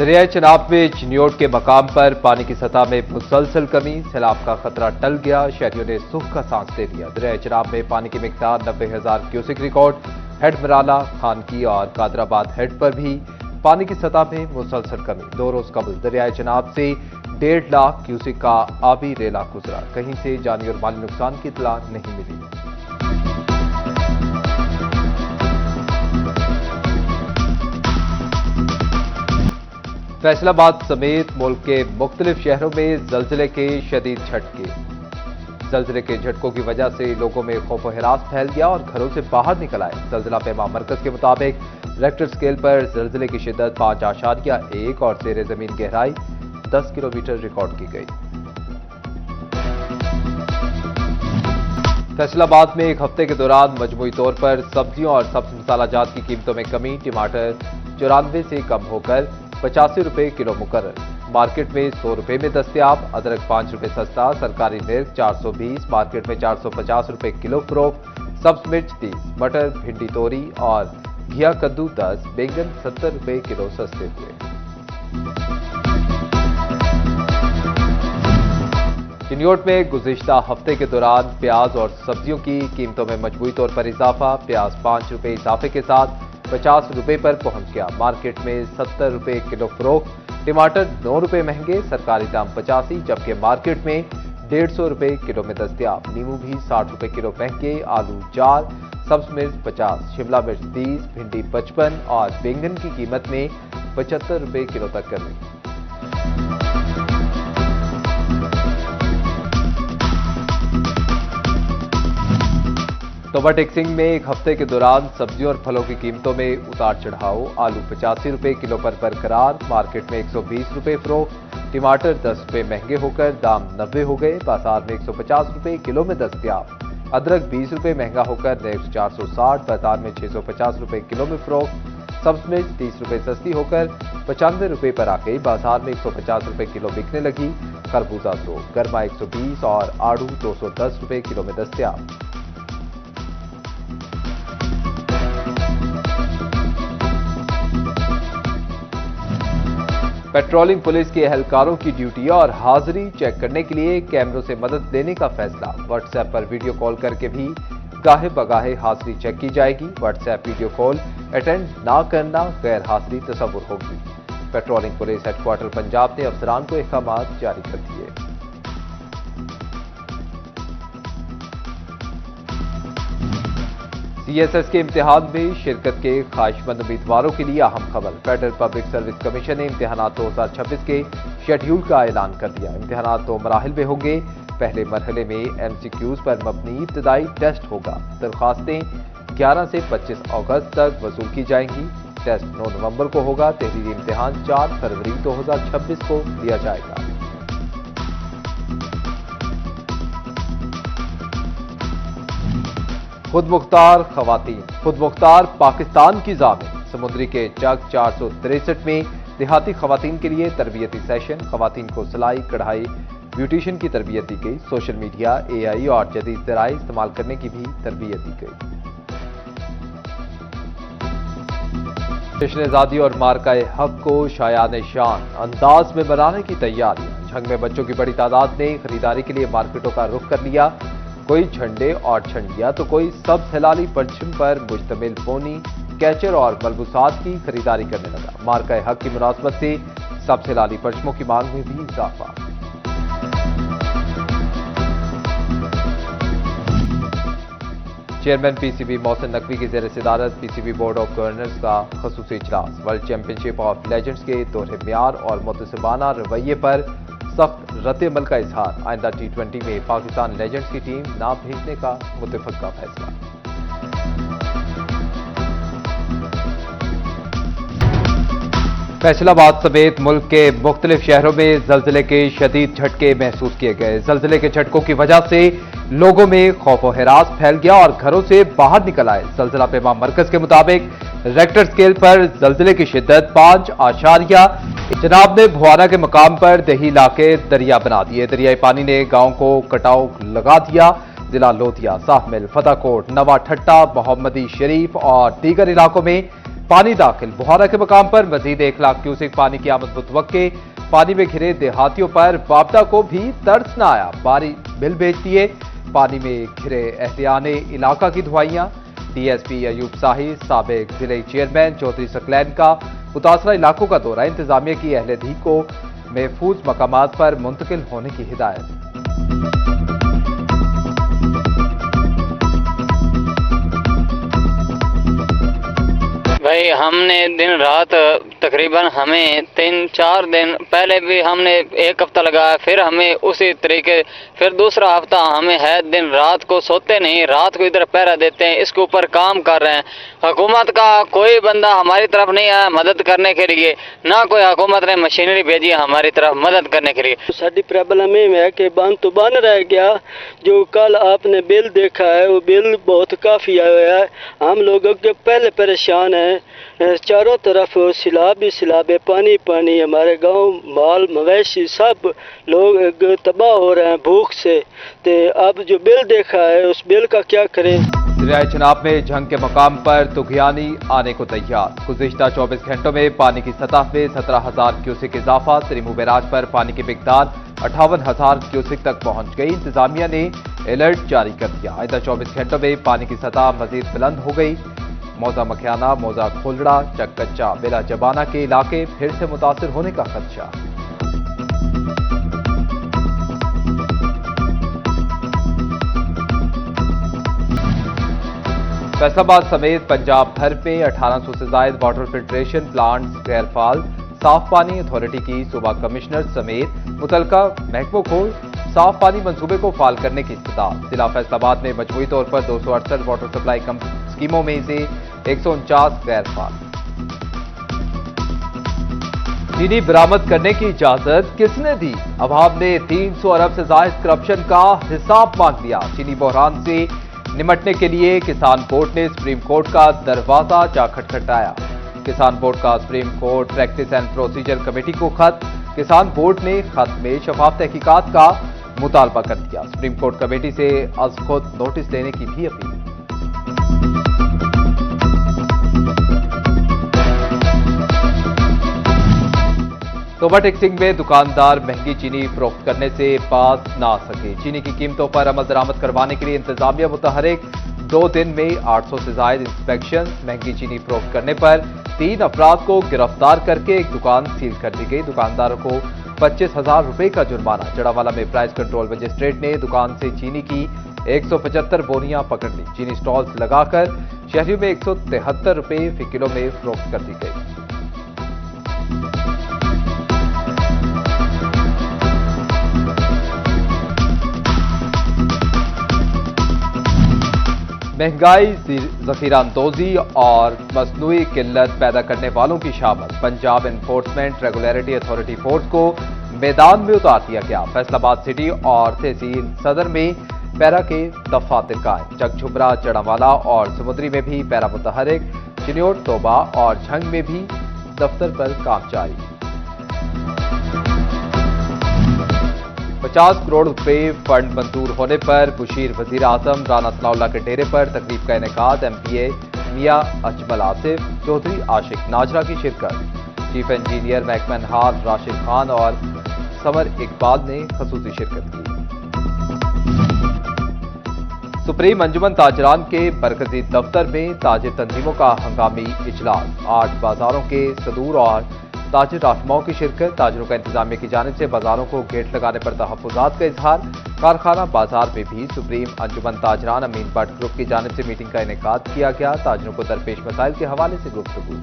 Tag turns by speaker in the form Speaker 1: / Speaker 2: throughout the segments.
Speaker 1: दरियाए चनाब में चिन्योट के मकाम पर पानी की सतह में मुसलसल कमी, सैलाब का खतरा टल गया, शहरियों ने सुख का सांस ले लिया। दरियाए चनाब में पानी की मिकदार 90,000 cusec record. Head Marala, Khanki और कादराबाद हेड पर भी पानी की सतह में मुसलसल कमी। 2 रोज कबल दरियाए चनाब से 1.5 लाख क्यूसेक का आबी रेला गुजरा। कहीं से जानी और माली नुकसान की इत्तला नहीं मिली। फैसलाबाद समेत मुल्क के मुख्तलिफ शहरों में जल्जले के शदीद झटके। जल्जले के झटकों की वजह से लोगों में खौफ व हिरास फैल गया और घरों से बाहर निकल आए। जल्जला पैमा मरकज के मुताबिक रेक्टर स्केल पर जल्जले की शिद्दत 5.1 और ज़ेरे जमीन गहराई 10 किलोमीटर रिकॉर्ड की गई। फैसलाबाद में एक हफ्ते के दौरान मजमूई तौर पर सब्जियों और सब्ज मसाला जात की कीमतों में कमी। टमाटर 94 से कम होकर 85 रुपए किलो मुकर्रर। मार्केट में 100 रुपए में दस्तयाब। अदरक 5 रुपए सस्ता, सरकारी मिर्च 420, मार्केट में 450 रुपए किलो फरोख्त। सब्ज मिर्च 30, मटर, भिंडी, तोरी और घिया कद्दू 10, बैंगन 70 रुपए किलो सस्ते हुए। चिन्योट में गुज़िश्ता हफ्ते के दौरान प्याज और सब्जियों की कीमतों में मजबूरी तौर पर इजाफा। प्याज 5 रुपए इजाफे के साथ 50 रुपए पर पहुंच गया। मार्केट में 70 रुपए किलो फरोख्त। टमाटर 9 रुपए महंगे, सरकारी दाम 85, जबकि मार्केट में 150 रुपए किलो में दस्तयाब। नींबू भी 60 रुपए किलो महंगे। आलू 4, सब्ज मिर्च 50, शिमला मिर्च 30, भिंडी 55 और बैंगन की कीमत में 75 रुपए किलो तक कमी। तोबा टेक्सिंग में एक हफ्ते के दौरान सब्जियों और फलों की कीमतों में उतार चढ़ाव। आलू 85 रुपए किलो पर बरकरार, मार्केट में 120 रुपए फरोख्त। टमाटर 10 रुपए महंगे होकर दाम 90 हो गए, बाजार में 150 रुपए किलो में दस्तयाब। अदरक 20 रुपए महंगा होकर नेक्स्ट 460, बाजार में 650 रुपए किलो में फरोख्त। सब्ज मिर्च 30 रुपए सस्ती होकर 95 रुपए पर आ गई, बाजार में 150 रुपए किलो बिकने लगी। खरबूजा 100, गरमा 120 और आड़ू 210 रुपए किलो में दस्तयाब। पेट्रोलिंग पुलिस के एहलकारों की ड्यूटी और हाजिरी चेक करने के लिए कैमरों से मदद लेने का फैसला। व्हाट्सएप पर वीडियो कॉल करके भी गाहे बगाहे हाजिरी चेक की जाएगी। व्हाट्सएप वीडियो कॉल अटेंड ना करना गैर हाजिरी तस्वुर होगी। पेट्रोलिंग पुलिस हेडक्वार्टर पंजाब ने अफसरान को अहकामात जारी कर दिए। सीएसएस के इम्तिहान में शिरकत के ख्वाहिशमंद उम्मीदवारों के लिए अहम खबर। फेडरल पब्लिक सर्विस कमीशन ने इम्तिहानात 2026 के शेड्यूल का ऐलान कर दिया। इम्तिहानात 2 मराहिल में होंगे। पहले मरहले में एमसीक्यूज पर मबनी इब्तदाई टेस्ट होगा। दरखास्तें 11 से 25 अगस्त तक वसूल की जाएंगी। टेस्ट 9 नवंबर को होगा। तहरीरी इम्तिहान 4 फरवरी 2026 को दिया जाएगा। खुद मुख्तार खवातीन। खुद मुख्तार पाकिस्तान की ज़ामिन। समुद्री के चक 463 में देहाती खवातीन के लिए तरबियती सेशन। खवातीन को सिलाई, कढ़ाई, ब्यूटिशियन की तरबियत दी गई। सोशल मीडिया, एआई और जदीद ज़राए इस्तेमाल करने की भी तरबियत दी गई। जश्न आज़ादी और मार्काए हक को शायान शान अंदाज में बनाने की तैयारियां। झंग में बच्चों की बड़ी तादाद ने खरीदारी के लिए मार्केटों का रुख कर लिया। कोई झंडे और झंडियां तो कोई सब्ज हिलाली परचम पर मुश्तमिल पोनी, कैचर और मलबूसात की खरीदारी करने लगा। मार्काए हक की मुनासबत से सब्ज हिलाली परचमों की मांग में भी इजाफा। चेयरमैन पीसीबी मोहसिन नकवी की ज़ेर सदारत पीसीबी बोर्ड ऑफ गवर्नर्स का खसूसी इजलास। वर्ल्ड चैंपियनशिप ऑफ लेजेंड्स के दोहरे म्यार और मुतसबाना रवैये पर सख्त रद्द अमल का इजहार। आइंदा T20 में पाकिस्तान लेजेंड्स की टीम ना भेजने का मुतफक्का फैसला। फैसलाबाद समेत मुल्क के मुख्तलिफ शहरों में जल्जले के शदीद झटके महसूस किए गए। जल्जले के झटकों की वजह से लोगों में खौफ व हिरास फैल गया और घरों से बाहर निकल आए। जल्जला पैमा मरकज के मुताबिक रेक्टर स्केल पर जल्जले की शिद्दत 5.। जनाब ने भुआना के मकाम पर दही इलाके दरिया बना दिए। दरियाई पानी ने गांव को कटाव लगा दिया। जिला लोधिया, साहमिल, फतेहकोट, नवा ठट्टा, मोहम्मदी शरीफ और दीगर इलाकों में पानी दाखिल। बुहारा के मकाम पर मजीद 1 लाख क्यूसेक पानी की आमद मुतवक्के। पानी में घिरे देहातियों पर वापदा को भी तरस न आया, बारी बिल भेज दिए। पानी में घिरे एहलियाने इलाका की दुआइयां। डीएसपी अयूब शाही, साबिक जिले चेयरमैन चौधरी सकलैन का मुतासरा इलाकों का दौरा। इंतजामिया की अहलधी को महफूज मकामात पर मुंतकिल होने की हिदायत।
Speaker 2: भाई हमने दिन रात तकरीबन हमें 3-4 दिन पहले भी हमने 1 हफ्ता लगाया, फिर हमें उसी तरीके, फिर दूसरा हफ्ता हमें है। दिन रात को सोते नहीं, रात को इधर पहरा देते हैं, इसके ऊपर काम कर रहे हैं। हुकूमत का कोई बंदा हमारी तरफ नहीं आया मदद करने के लिए, ना कोई हुकूमत ने मशीनरी भेजी है हमारी तरफ मदद करने के लिए।
Speaker 3: साडी प्रॉब्लम ये है कि बंद तो बन रह गया। जो कल आपने बिल देखा है वो बिल बहुत काफ़ी आया है। हम लोग पहले परेशान हैं, चारों तरफ सैलाब ही सैलाब है, पानी पानी। हमारे गांव माल मवेशी सब लोग तबाह हो रहे हैं भूख से। तो अब जो बिल देखा है उस बिल का क्या करें।
Speaker 1: दरियाए चनाब में जंग के मकाम पर तुगयानी आने को तैयार। गुज़िश्ता 24 घंटों में पानी की सतह में 17,000 क्यूसेक इजाफा। सरीमू बैराज पर पानी की मिकदार 58,000 क्यूसेक तक पहुंच गई। इंतजामिया ने अलर्ट जारी कर दिया। आइंदा 24 घंटों में पानी की सतह मजीद बुलंद हो गई। मौजा मखियाना, मौजा खोलड़ा, चकच्चा, बेला जबाना के इलाके फिर से मुतासिर होने का खदशा। फैसलाबाद समेत पंजाब भर में 1800 से ज्यादा वाटर फिल्ट्रेशन प्लांट्स गैरफाल। साफ पानी अथॉरिटी की सूबा कमिश्नर समेत मुतलका महकमों को साफ पानी मंसूबे को फाल करने की इस्तदाद। जिला फैसलाबाद में मजमूई तौर पर 268 वाटर सप्लाई स्कीमों में से 149 गैरफाल। चीनी बरामद करने की इजाजत किसने दी? अवाम ने 300 अरब से ज्यादा करप्शन का हिसाब मांग लिया। चीनी बहरान से निमटने के लिए किसान बोर्ड ने सुप्रीम कोर्ट का दरवाजा जा खटखटाया। किसान बोर्ड का supreme court practice and procedure committee को खत। किसान बोर्ड ने खत में शफाफ तहकीकात का मुतालबा कर दिया। सुप्रीम कोर्ट कमेटी से अज खुद नोटिस लेने की भी अपील। तोबा टेक्सिंग में दुकानदार महंगी चीनी फरोख्त करने से बाज ना आ सके। चीनी की कीमतों पर अमल दरामद करवाने के लिए इंतजामिया मुतहरिक। 2 दिन में 800 से ज्यादा इंस्पेक्शन। महंगी चीनी फरोख्त करने पर 3 अफराद को गिरफ्तार करके एक दुकान सील कर दी गई। दुकानदारों को 25,000 रुपए का जुर्माना। जड़ावाला में प्राइस कंट्रोल मजिस्ट्रेट ने दुकान से चीनी की 175 बोरियां पकड़ ली। चीनी स्टॉल्स लगाकर शहरियों में 173 रुपए फी किलो में फरोख्त कर दी गई। महंगाई, ज़ख़ीराअंदोज़ी और मसनूई किल्लत पैदा करने वालों की शामत। Punjab enforcement regulatory authority force को मैदान में उतार दिया गया। फैसलाबाद सिटी और तहसील सदर में पैरा के दफातर कायम। चकझुबरा, चढ़ावाला और समुद्री में भी पैरा मुतहरिक। चिन्योट, तोबा और झंग में भी दफ्तर पर काम जारी। 50 करोड़ रुपए फंड मंजूर होने पर मुशीर वजीर आजम राना सनाउल्लाह के डेरे पर तकरीब का इनेकाद। एमपीए मियां अजमल आसिफ, चौधरी आशिक नाजरा की शिरकत। चीफ इंजीनियर महकमा हाल राशिद खान और समर इकबाल ने खसूसी शिरकत की। सुप्रीम अंजुमन ताजरान के मरकजी दफ्तर में ताजिर तंजीमों का हंगामी इजलास। 8 बाजारों के सदूर और ताजिर रहनुमाओं की शिरकत। ताजिरों का इंतजामिया की जानिब से बाजारों को गेट लगाने पर तहफ्फुज़ात का इजहार। कारखाना बाजार में भी सुप्रीम अंजुमन ताजरान अमीन भट्ट ग्रुप की जानिब से मीटिंग का इनेकाद किया गया। ताजिरों को दरपेश मसाइल के हवाले से गुफ्तगू।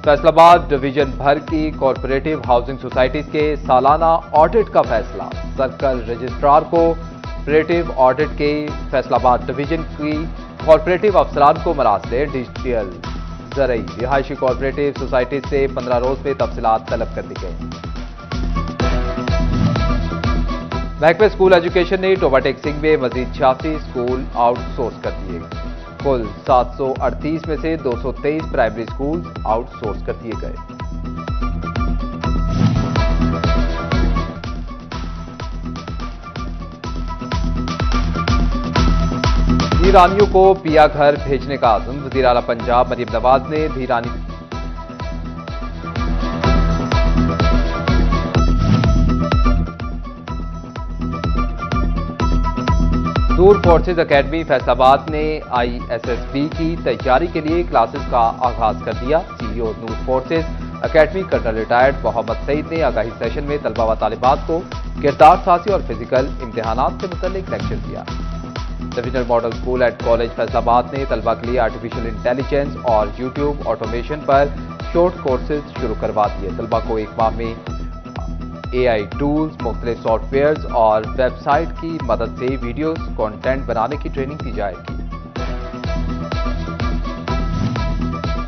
Speaker 1: फैसलाबाद डिवीजन भर की कॉरपोरेटिव हाउसिंग सोसाइटीज के सालाना ऑडिट का फैसला। सर्कल रजिस्ट्रार को कॉरपोरेटिव ऑडिट के फैसलाबाद डिवीजन की कॉरपोरेटिव अफसरान को मरासले डिजिटल जरिए रिहायशी कॉरपोरेटिव सोसाइटी से 15 रोज में तफसीलात तलब कर दी गई। महकमे स्कूल एजुकेशन ने तोबा टेक्सिंग में मजीद 86 स्कूल आउटसोर्स कर दिए। कुल 738 में से 223 प्राइमरी स्कूल आउटसोर्स कर दिए गए। धीरानियों को पिया घर भेजने का आज़म। वज़ीर आला पंजाब मरीम नवाज ने धीरानी दूर फोर्सेज एकेडमी फैसलाबाद ने ISSB की तैयारी के लिए क्लासेस का आगाज कर दिया। CEO Noor forces academy colonel retired Mohammad Saeed ने आगाही सेशन में तलबा व तालिबात को किरदार साजी और फिजिकल इम्तिहानात से मुतल्लिक लेक्चर दिया। Divisional model school and college Faisalabad ने तलबा के लिए आर्टिफिशियल इंटेलिजेंस और यूट्यूब ऑटोमेशन पर शॉर्ट कोर्सेज शुरू करवा दिए। तलबा को एक माह में AI टूल्स, मुख्तलिफ सॉफ्टवेयर्स और वेबसाइट की मदद से वीडियोस कंटेंट बनाने की ट्रेनिंग दी जाएगी।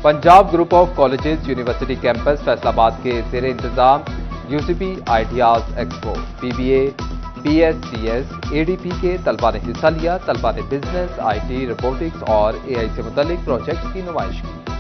Speaker 1: Punjab group of colleges university campus Faisalabad के ज़ेरे इंतजाम UCP ideas expo PBA, PSCS, ADP के तलबा ने हिस्सा लिया। तलबा ने बिजनेस, IT, रोबोटिक्स और AI से मुतल्लिक प्रोजेक्ट्स की नुमाइश की।